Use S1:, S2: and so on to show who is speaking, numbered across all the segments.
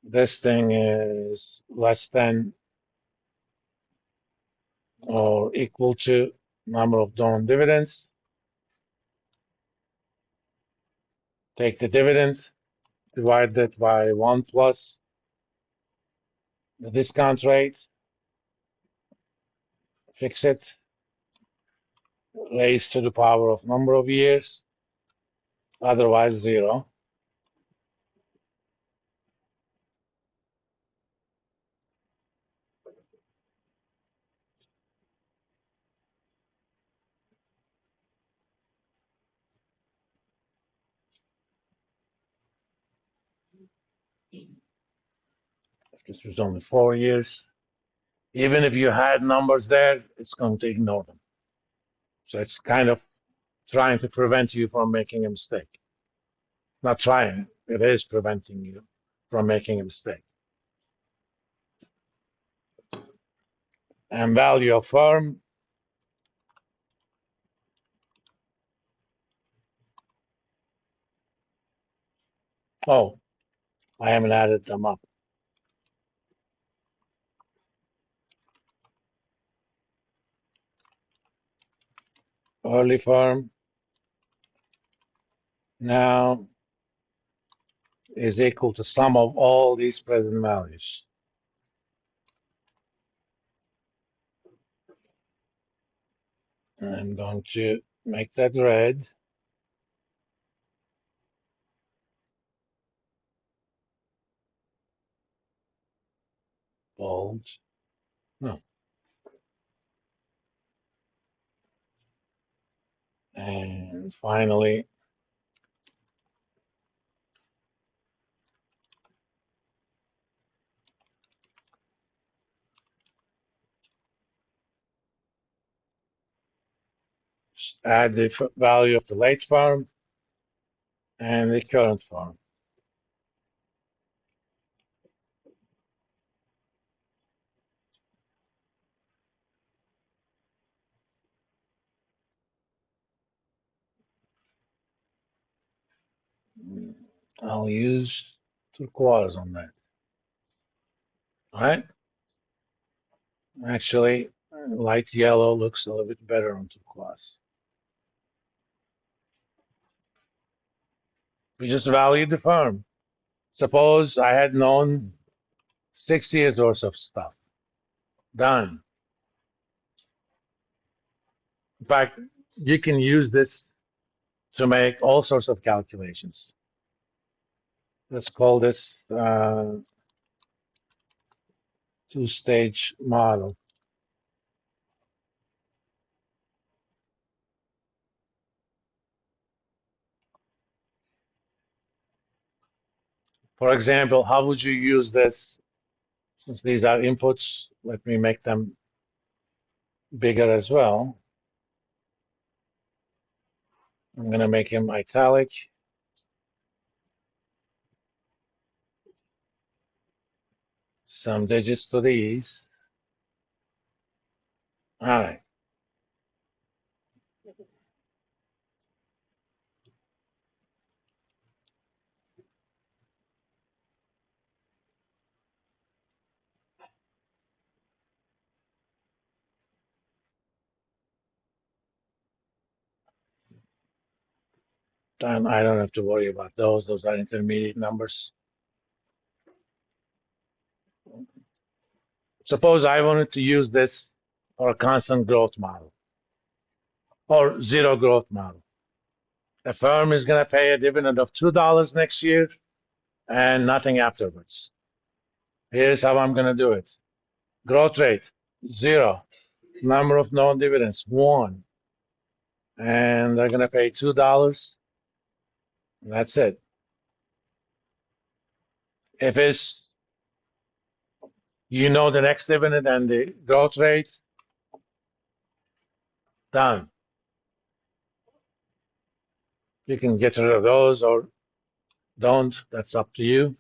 S1: This thing is less than or equal to number of known dividends. Take the dividend, divide that by 1 plus the discount rate, fix it, raise to the power of number of years, otherwise 0. This was only 4 years. Even if you had numbers there, it's going to ignore them. So it's kind of trying to prevent you from making a mistake. Not trying, it is preventing you from making a mistake. And value of firm, oh, I haven't added them up. Early firm now is equal to sum of all these present values. I'm going to make that red. Bold. No. And finally, add the value of the late firm and the current firm. I'll use turquoise on that. All right. Actually, light yellow looks a little bit better on turquoise. We just valued the firm. Suppose I had known 6 years worth of stuff. Done. In fact, you can use this to make all sorts of calculations. Let's call this two-stage model. For example, how would you use this? Since these are inputs, let me make them bigger as well. I'm going to make him italic. Some digits to these. All right. And I don't have to worry about those. Those are intermediate numbers. Suppose I wanted to use this for a constant growth model or zero growth model. The firm is going to pay a dividend of $2 next year and nothing afterwards. Here's how I'm going to do it. Growth rate, 0. Number of known dividends, 1. And they're going to pay $2. And that's it. If it's, you know, the next dividend and the growth rate, done. You can get rid of those or don't. That's up to you.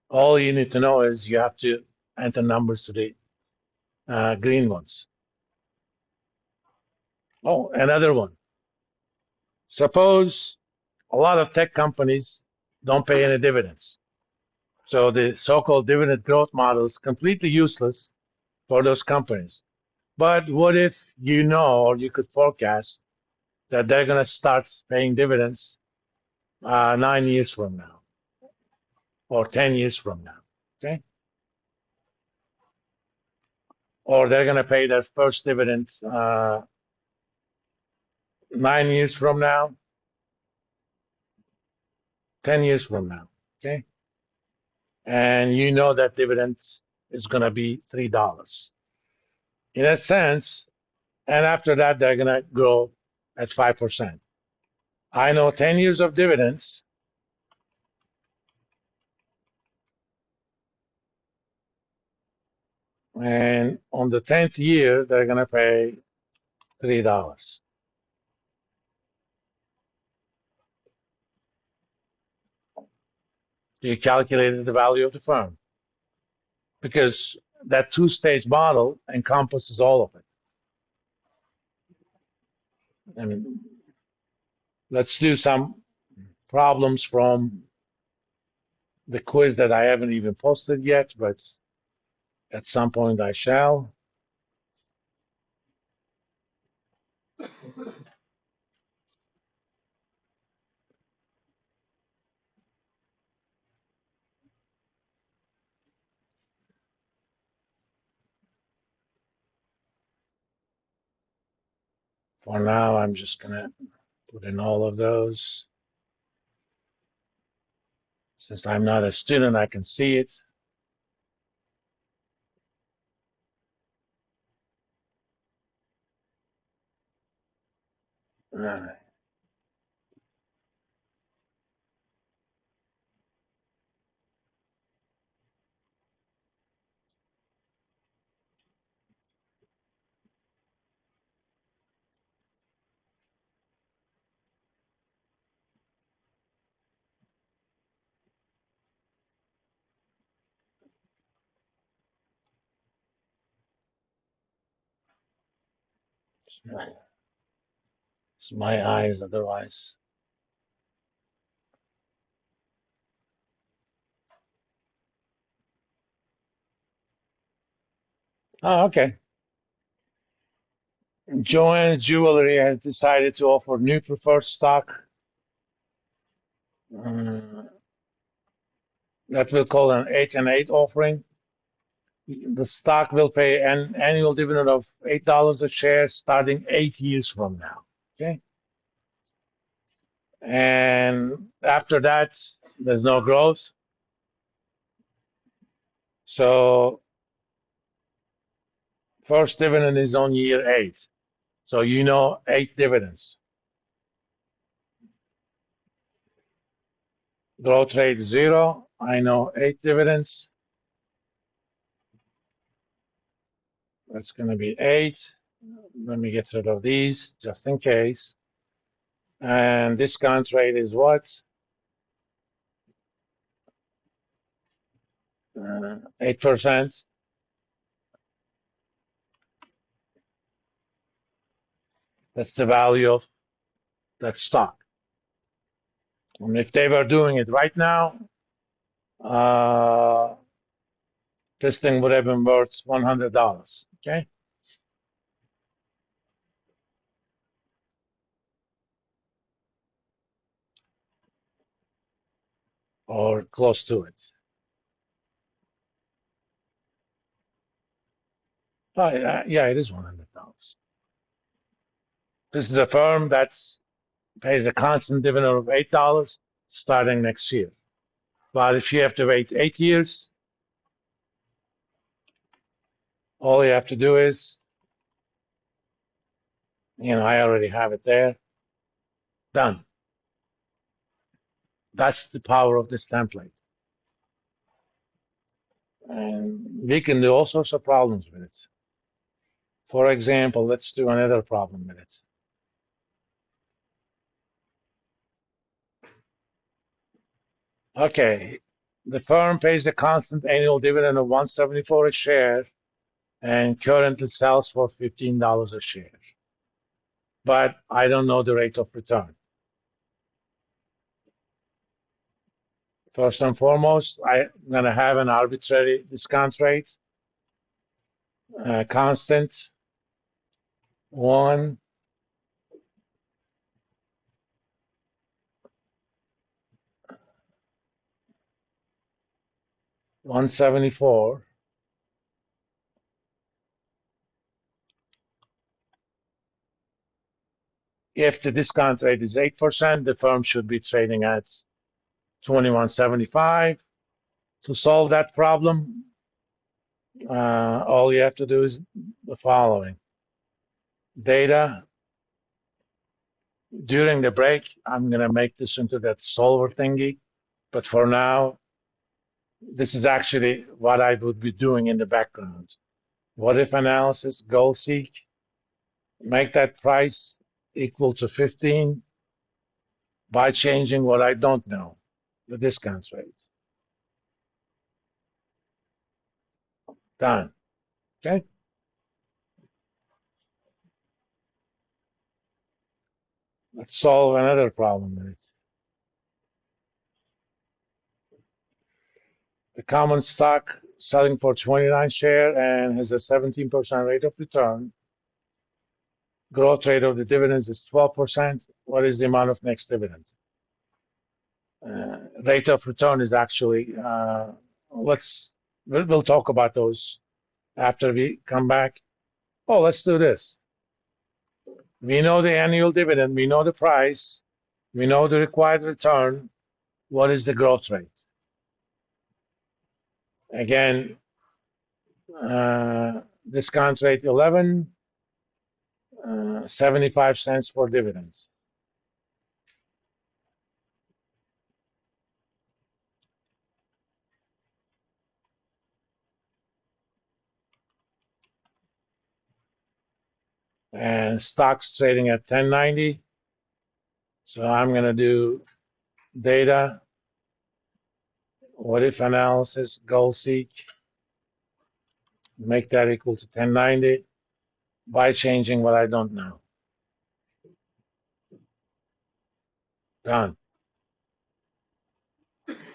S1: All you need to know is you have to enter numbers to the green ones. Oh, another one. Suppose a lot of tech companies don't pay any dividends. So the so-called dividend growth model is completely useless for those companies. But what if you know, or you could forecast that they're going to start paying dividends 9 years from now or 10 years from now? Okay. Or they're going to pay their first dividend 9 years from now, 10 years from now. Okay. And you know that dividend is going to be $3 in a sense. And after that, they're going to grow at 5%. I know 10 years of dividends. And on the 10th year, they're going to pay $3. You calculated the value of the firm because that two-stage model encompasses all of it. I mean, let's do some problems from the quiz that I haven't even posted yet, but at some point I shall. For now, I'm just going to put in all of those. Since I'm not a student, I can see it. All right. It's my eyes, otherwise. Oh, okay. Joanne Jewelry has decided to offer new preferred stock uh, that we'll call an 8 and 8 offering. The stock will pay an annual dividend of $8 a share starting 8 years from now. Okay. And after that, there's no growth. So first dividend is on year 8. So you know 8 dividends. Growth rate 0. I know 8 dividends. That's going to be 8. Let me get rid of these just in case. And discount rate is what? 8%. That's the value of that stock. And if they were doing it right now, uh, this thing would have been worth $100. Okay. Or close to it. Oh, yeah, it is $100. This is a firm that's pays a constant dividend of $8 starting next year. But if you have to wait 8 years, all you have to do is, I already have it there. Done. That's the power of this template. And we can do all sorts of problems with it. For example, let's do another problem with it. Okay, the firm pays a constant annual dividend of $174 a share and currently sells for $15 a share. But I don't know the rate of return. First and foremost, I'm going to have an arbitrary discount rate, constant, 1, 174. If the discount rate is 8%, the firm should be trading at 21.75. To solve that problem, all you have to do is the following. Data. During the break, I'm going to make this into that solver thingy. But for now, this is actually what I would be doing in the background. What if analysis, goal seek, make that price equal to 15 by changing what I don't know, the discount rate. Done. Okay. Let's solve another problem. The common stock selling for 29 share and has a 17% rate of return. Growth rate of the dividends is 12%. What is the amount of next dividend? Rate of return is actually, we'll talk about those after we come back. Oh, let's do this. We know the annual dividend, we know the price, we know the required return. What is the growth rate? Again, discount rate 11, 75 cents for dividends. And stocks trading at 1090. So I'm going to do data, what if analysis, goal seek, make that equal to 1090 by changing what I don't know. Done.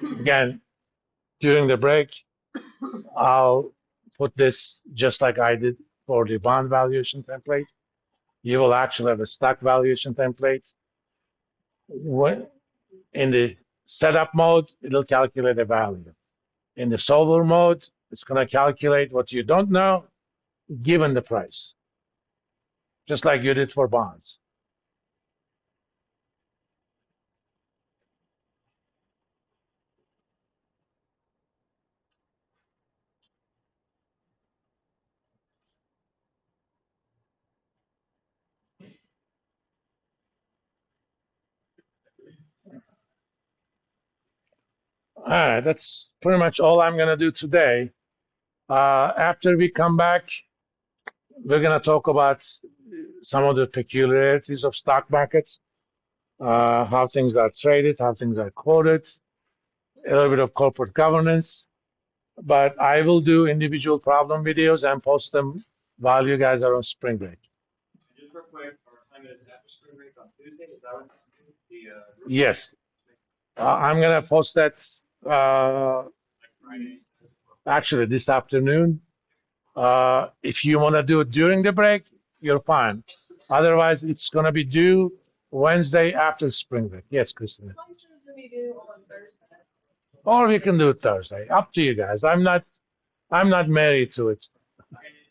S1: Again, during the break, I'll put this just like I did for the bond valuation template. You will actually have a stock valuation template. When, in the setup mode, it'll calculate a value. In the solver mode, it's going to calculate what you don't know given the price, just like you did for bonds. All right, that's pretty much all I'm going to do today. After we come back, we're going to talk about some of the peculiarities of stock markets, how things are traded, how things are quoted, a little bit of corporate governance. But I will do individual problem videos and post them while you guys are on spring break. Just real quick, our time is after spring break on Tuesday. Is that what yes. I'm going to post that actually this afternoon. If you want to do it during the break, you're fine. Otherwise, it's going to be due Wednesday after spring break. Yes, Christina. Or we can do it Thursday. Up to you guys. I'm not married to it.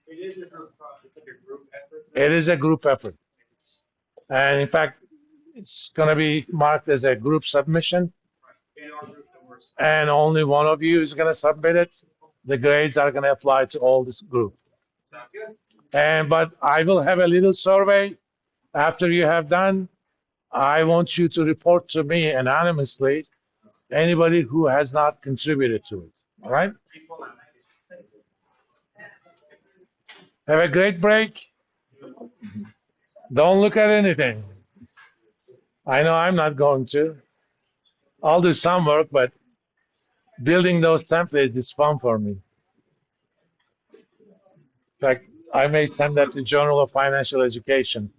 S1: It is a group effort. It is a group effort. And in fact, it's going to be marked as a group submission. And only one of you is going to submit it. The grades are going to apply to all this group. But I will have a little survey after you have done. I want you to report to me anonymously anybody who has not contributed to it. All right? Have a great break. Don't look at anything. I know I'm not going to. I'll do some work, but building those templates is fun for me. In fact, I may send that to Journal of Financial Education.